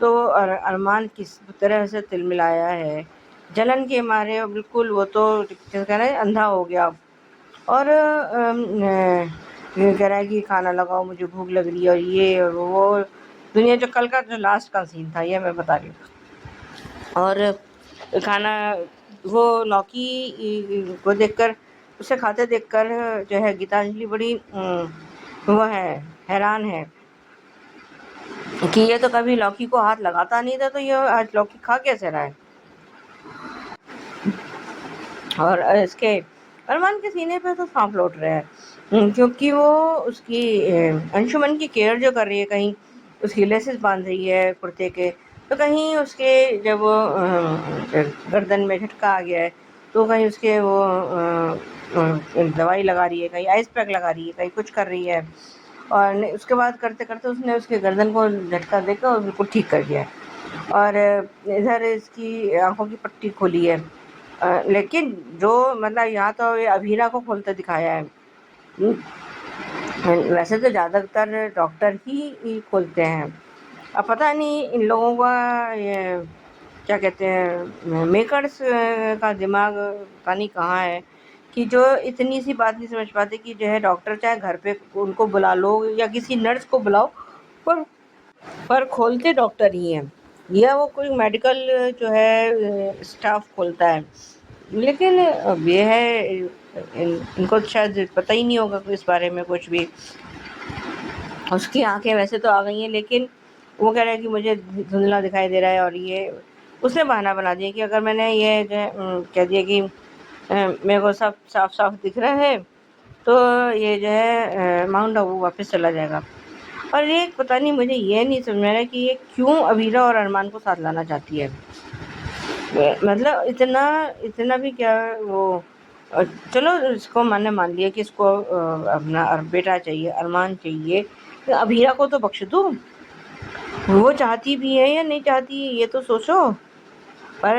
तो अरमान किस तरह से तिलमिलाया है जलन के मारे। बिल्कुल वो तो कह रहा है अंधा हो गया। और कह रहा है कि खाना लगाओ, मुझे भूख लग रही है, और ये और वो दुनिया। जो कल का जो लास्ट का सीन था ये मैं बता रही हूँ। और खाना वो लौकी को देखकर, उसे खाते देखकर जो है गीतांजलि बड़ी वो है, हैरान है कि ये तो कभी लौकी को हाथ लगाता नहीं था, तो ये आज लौकी खा कैसे रहा है। और इसके अरमान के सीने पे तो सांप लौट रहा है, क्योंकि वो उसकी अंशुमन की केयर जो कर रही है, कहीं उसकी लेसेस बांध रही है कुर्ते के, तो कहीं उसके जब वो गर्दन में झटका आ गया है तो कहीं उसके वो दवाई लगा रही है, कहीं आइस पैक लगा रही है, कहीं कुछ कर रही है। और उसके बाद करते करते उसने उसके गर्दन को झटका देकर और बिल्कुल ठीक कर दिया है। और इधर इसकी आंखों की पट्टी खोली है। लेकिन जो मतलब यहाँ तो ये अभीरा को खोलते दिखाया है। वैसे तो ज़्यादातर डॉक्टर ही खोलते हैं। अब पता नहीं इन लोगों का ये क्या कहते हैं मेकर्स का दिमाग पता नहीं कहाँ है कि जो इतनी सी बात नहीं समझ पाते कि जो है डॉक्टर चाहे घर पे उनको बुला लो या किसी नर्स को बुलाओ, पर खोलते डॉक्टर ही हैं या वो कोई मेडिकल जो है स्टाफ खोलता है। लेकिन अब ये है इनको शायद पता ही नहीं होगा इस बारे में कुछ भी। उसकी आंखें वैसे तो आ गई हैं, लेकिन वो कह रहा है कि मुझे धुंधला दिखाई दे रहा है। और ये उसने बहाना बना दिया कि अगर मैंने ये जो है कह दिया कि मेरे को सब साफ साफ दिख रहा है तो ये जो है माउंट आबू वापस चला जाएगा। और ये पता नहीं मुझे ये नहीं समझ में आ रहा कि ये क्यों अवीरा और अरमान को साथ लाना चाहती है। मतलब इतना इतना भी क्या वो चलो इसको मैंने मान लिया कि इसको अपना बेटा चाहिए, अरमान चाहिए, तो अभीरा को तो बख्श दो। वो चाहती भी है या नहीं चाहती ये तो सोचो। पर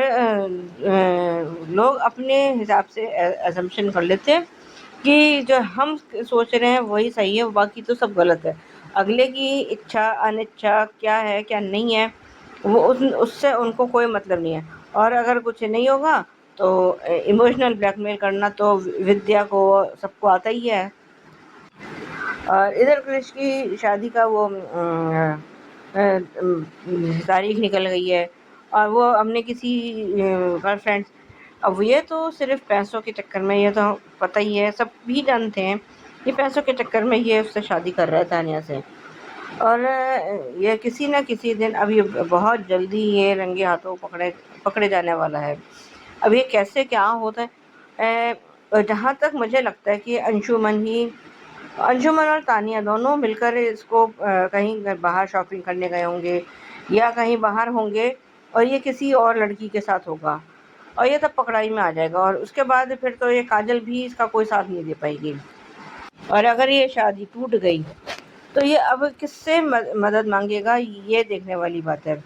लोग अपने हिसाब से असम्पशन कर लेते हैं कि जो हम सोच रहे हैं वही सही है, बाकी तो सब गलत है। अगले की इच्छा अनिच्छा क्या है क्या नहीं है वो उससे उनको कोई मतलब नहीं है। और अगर कुछ नहीं होगा तो इमोशनल ब्लैकमेल करना तो विद्या को सबको आता ही है। और इधर कृष की शादी का वो तारीख निकल गई है और वो हमने किसी गर्लफ्रेंड, अब ये तो सिर्फ पैसों के चक्कर में, ये तो पता ही है, सब भी जानते हैं ये पैसों के चक्कर में ये उससे शादी कर रहा है तानिया से। और ये किसी न किसी दिन अभी बहुत जल्दी ये रंगे हाथों पकड़े जाने वाला है। अब ये कैसे क्या होता है जहाँ तक मुझे लगता है कि अंशुमन और तानिया दोनों मिलकर इसको कहीं बाहर शॉपिंग करने गए होंगे या कहीं बाहर होंगे और ये किसी और लड़की के साथ होगा और ये तब पकड़ाई में आ जाएगा। और उसके बाद फिर तो ये काजल भी इसका कोई साथ नहीं दे पाएगी। और अगर ये शादी टूट गई तो ये अब किससे मदद मांगेगा, ये देखने वाली बात है।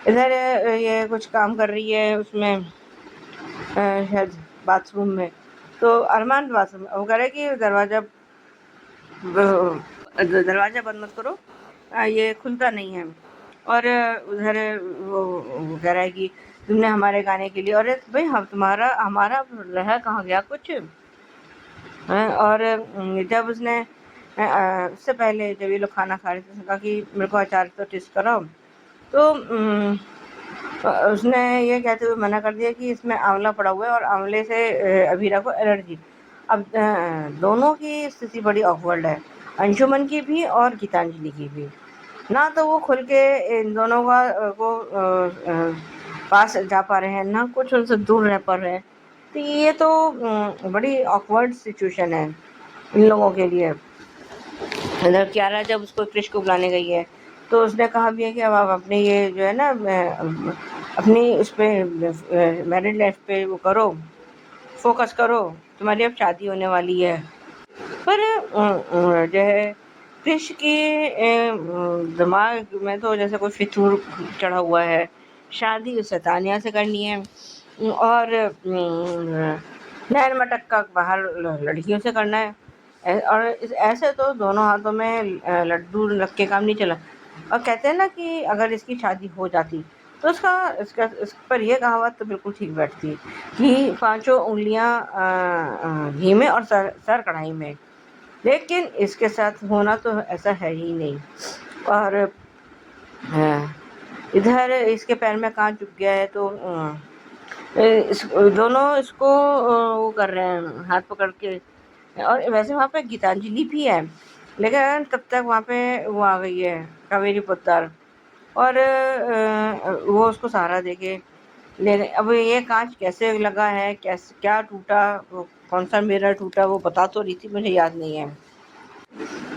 इधर ये कुछ काम कर रही है उसमें शायद बाथरूम में, तो अरमान बाथरूम वो कह रहा है कि दरवाज़ा बंद मत करो, ये खुलता नहीं है। और उधर वो कह रहा है कि तुमने हमारे गाने के लिए, और भाई हम हमारा रहा कहाँ गया कुछ। और जब उसने उससे पहले जब ये लोग खाना खा रहे थे उसने कहा कि मेरे को अचार तो टेस्ट कराओ, तो उसने ये कहते हुए मना कर दिया कि इसमें आंवला पड़ा हुआ है और आंवले से अभीरा को एलर्जी। अब दोनों की स्थिति बड़ी ऑकवर्ड है, अंशुमन की भी और गीतांजलि की भी। ना तो वो खुल के इन दोनों को पास जा पा रहे हैं, ना कुछ उनसे दूर रह पा रहे हैं। तो ये तो बड़ी ऑकवर्ड सिचुएशन है इन लोगों के लिए। इधर क्यारा जब उसको क्रिश को बुलाने गई है तो उसने कहा भी है कि अब आप अपने ये जो है ना अपनी उस पर मैरिड लाइफ पे वो करो, फोकस करो, तुम्हारी अब शादी होने वाली है। पर जो है क्रिश के दिमाग में तो जैसे कोई फितूर चढ़ा हुआ है, शादी उसे तानिया से करनी है और नैन मटक का बाहर लड़कियों से करना है। और ऐसे तो दोनों हाथों में लड्डू रख के काम नहीं चला। और कहते हैं ना कि अगर इसकी शादी हो जाती तो इस पर यह कहावत तो बिल्कुल ठीक बैठती कि 5 उंगलियां घी में और सर कढ़ाई में। लेकिन इसके साथ होना तो ऐसा है ही नहीं। और इधर इसके पैर में कांच चुभ गया है तो दोनों इसको वो कर रहे हैं हाथ पकड़ के। और वैसे वहाँ पे गीतांजलि भी है, लेकिन तब तक वहाँ पे वो आ गई है कावेरी पुत्तर और वो उसको सहारा देके ले रहे। अब ये कांच कैसे लगा है, कैसे क्या टूटा, वो कौन सा मिरर टूटा वो बता तो रही थी, मुझे याद नहीं है।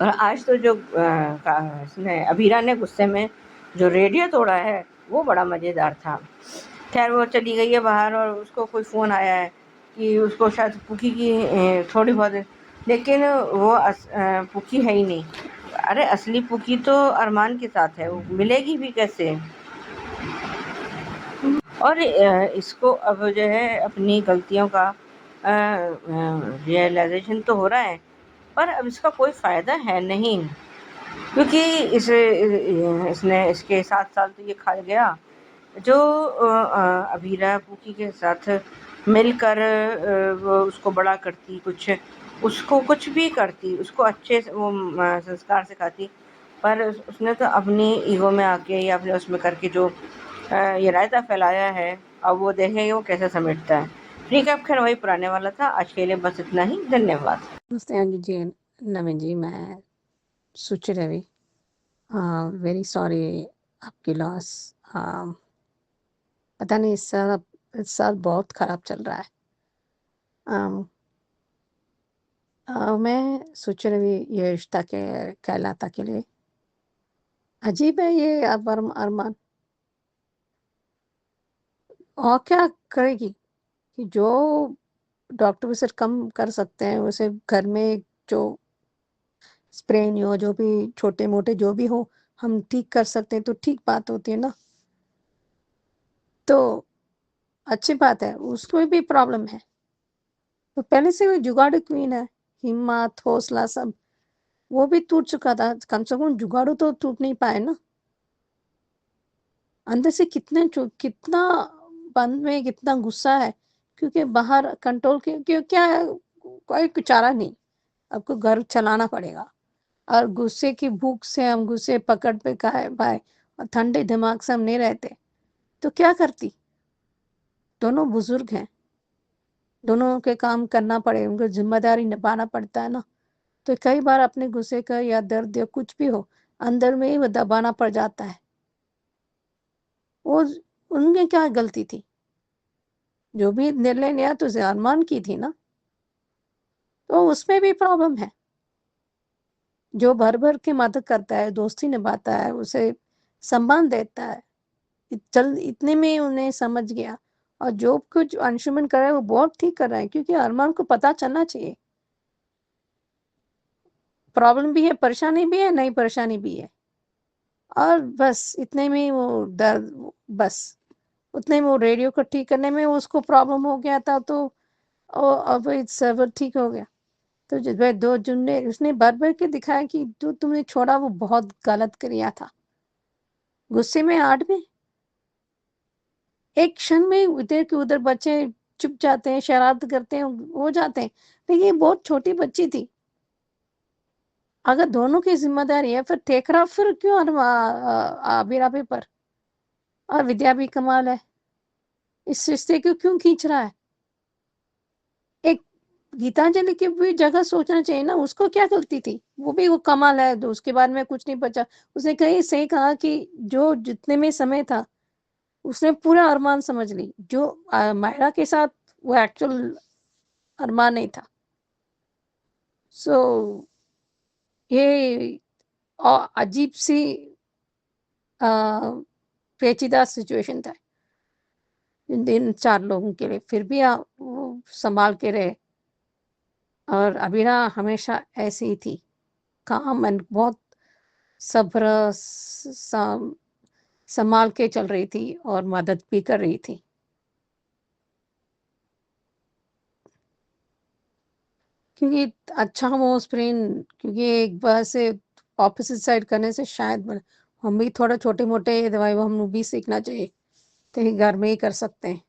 और आज तो जो इसने अभीरा ने गुस्से में जो रेडियो तोड़ा है वो बड़ा मज़ेदार था। खैर वो चली गई है बाहर और उसको कोई फ़ोन आया है कि उसको शायद पुकी की थोड़ी बहुत, लेकिन वो पुकी है ही नहीं। अरे असली पुकी तो अरमान के साथ है, वो मिलेगी भी कैसे? और इसको अब जो है अपनी गलतियों का रियलाइजेशन तो हो रहा है, पर अब इसका कोई फ़ायदा है नहीं, क्योंकि इसने इसके 7 साल तो ये खा गया, जो अबीरा पुकी के साथ मिलकर वो उसको बड़ा करती, उसको कुछ भी करती, उसको अच्छे वो संस्कार सिखाती, पर उसने तो अपनी ईगो में आके या अपने उसमें करके जो ये रायता फैलाया है, अब वो देखेंगे वो कैसे समेटता है। ठीक है, अब खैर वही पुराने वाला था। आज के लिए बस इतना ही, धन्यवाद। नमस्ते अंजू जी, नवीन जी, मैं सुचि रवि। वेरी सॉरी आपकी लॉस। पता नहीं इस साल बहुत खराब चल रहा है। मैं सोच रही ये रिश्ता के कहलाता के लिए अजीब है ये अब अरमान और क्या करेगी कि जो डॉक्टर उसे कम कर सकते हैं, उसे घर में जो स्प्रेन हो, जो भी छोटे मोटे जो भी हो, हम ठीक कर सकते हैं तो ठीक बात होती है ना। तो अच्छी बात है, उसमें भी प्रॉब्लम है। तो पहले से वो जुगाड़ू क्वीन है, हिम्मत हौसला सब वो भी टूट चुका था। कम से कम जुगाड़ू तो टूट नहीं पाए ना। अंदर से कितना बंद में कितना गुस्सा है, क्योंकि बाहर कंट्रोल क्यों क्या है, कोई चारा नहीं, आपको घर चलाना पड़ेगा। और गुस्से की भूख से हम गुस्से पकड़ पे खाए भाई, और ठंडे दिमाग से हम नहीं रहते तो क्या करती। दोनों बुजुर्ग हैं, दोनों के काम करना पड़े, उनको जिम्मेदारी निभाना पड़ता है ना। तो कई बार अपने गुस्से का या दर्द या कुछ भी हो, अंदर में ही वो दबाना पड़ जाता है। वो उनमें क्या गलती थी? जो भी निर्णय लिया तो अरमान की थी ना, तो उसमें भी प्रॉब्लम है। जो भर भर के मदद करता है, दोस्ती निभाता है, उसे सम्मान देता है, इतने में उन्हें समझ गया। और जो कुछ अंशुमन कर रहा है वो बहुत ठीक कर रहा है, क्योंकि अरमान को पता चलना चाहिए प्रॉब्लम भी है, परेशानी भी है, नई परेशानी भी है। और बस इतने में वो दर्द, बस उतने में वो रेडियो को ठीक करने में उसको प्रॉब्लम हो गया था, तो अब सर्वर ठीक हो गया। तो भाई दो जुमले उसने भर भर के दिखाया कि जो तुमने छोड़ा वो बहुत गलत किया था। गुस्से में आड़ में एक क्षण में इधर के उधर बच्चे चुप जाते हैं, शरारत करते हैं, हो जाते हैं, लेकिन ये बहुत छोटी बच्ची थी। अगर दोनों की जिम्मेदारी है फिर ठेकरा फिर क्यों आबिर आबे पर? और विद्या भी कमाल है, इस रिश्ते को क्यों खींच रहा है? एक गीतांजलि की भी जगह सोचना चाहिए ना, उसको क्या गलती थी? वो भी वो कमाल है, तो उसके बारे में कुछ नहीं बचा। उसने कहीं सही कहा कि जो जितने में समय था उसने पूरा अरमान समझ ली। जो मायरा के साथ वो एक्चुअल अरमान नहीं था। सो ये अजीब सी पेचीदा सिचुएशन था इन 4 लोगों के लिए। फिर भी वो संभाल के रहे। और अबीरा हमेशा ऐसी ही थी, काम एंड बहुत सब्र संभाल के चल रही थी और मदद भी कर रही थी। क्योंकि अच्छा वो स्प्रेन, क्योंकि एक बार से ऑपोजिट साइड करने से शायद हम भी थोड़ा छोटे मोटे दवाई हम भी सीखना चाहिए, तो घर में ही कर सकते हैं।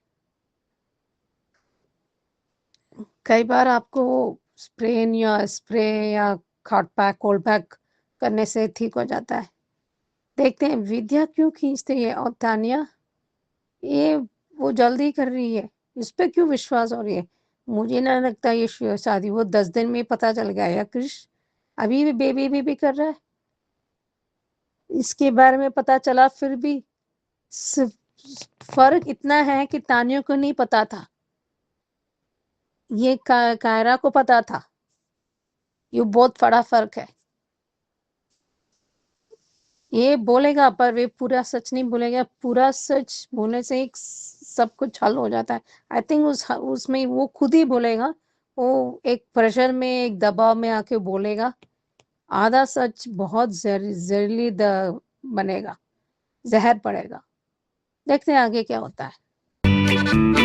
कई बार आपको स्प्रेन या स्प्रे या हॉट पैक कोल्ड पैक करने से ठीक हो जाता है। देखते हैं विद्या क्यों खींचते हैं और तानिया ये वो जल्दी कर रही है, इस पे क्यों विश्वास हो रही है? मुझे ना लगता ये शादी वो 10 दिन में पता चल गया। या क्रिश अभी भी बेबी कर रहा है, इसके बारे में पता चला फिर भी फर्क इतना है कि तानिया को नहीं पता था, ये कायरा को पता था। ये बहुत बड़ा फर्क है। ये बोलेगा पर वे पूरा सच नहीं बोलेगा। पूरा सच बोलने से एक सब कुछ हल हो जाता है। आई थिंक उसमें वो खुद ही बोलेगा, वो एक प्रेशर में, एक दबाव में आके बोलेगा, आधा सच बहुत जहरीली बनेगा, जहर पड़ेगा। देखते हैं आगे क्या होता है।